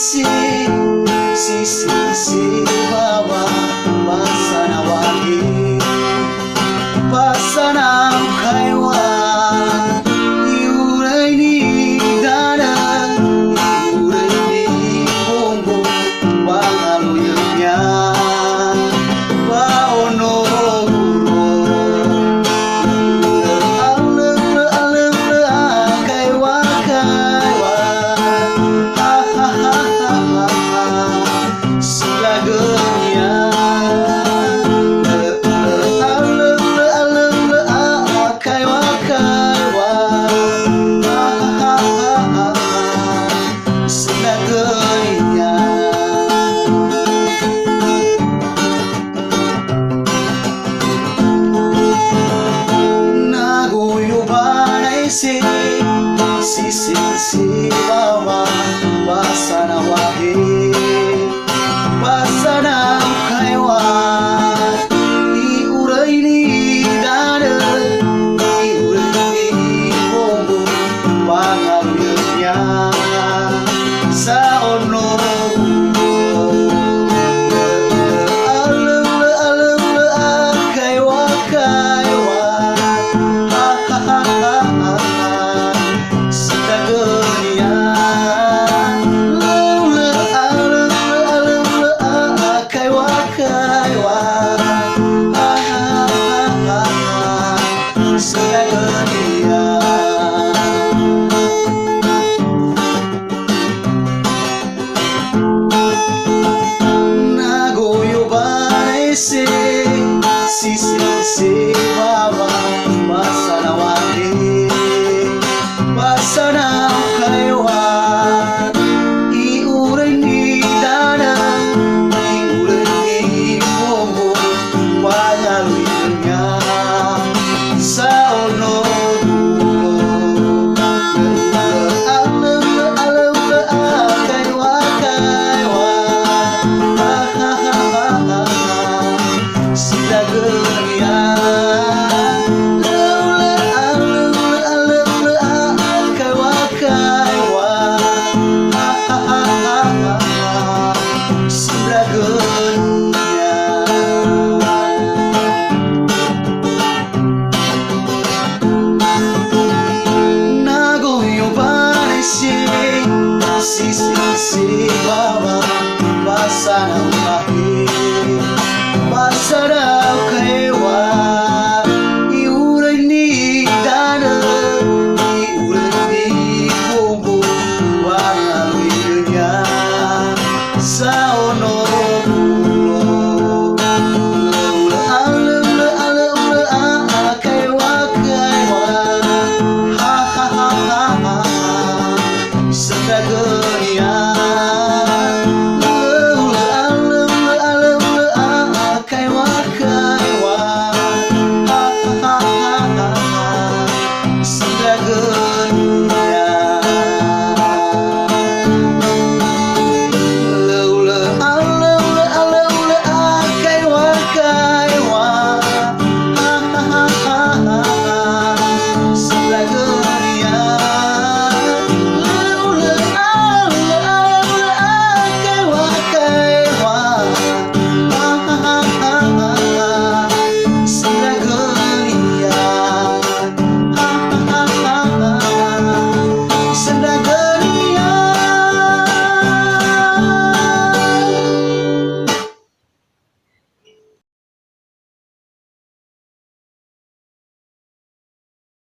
sisi bawa pasana wangi pasana kaiwa iuraini dana iuraini bongo bangaluynya baono sisi bawa pasana wahi pasana kaiwa iuraini dana iuraini bongo bangaluynya saono sisi bawa pasana wangi pasana kaiwa iuraini dana iuraini bongo bangaluynya saono sisi bawa pasana wahi pasana kaiwa iuraini dana iuraini bongo bangaluynya saono kaiwa ha ha ha ha ha ha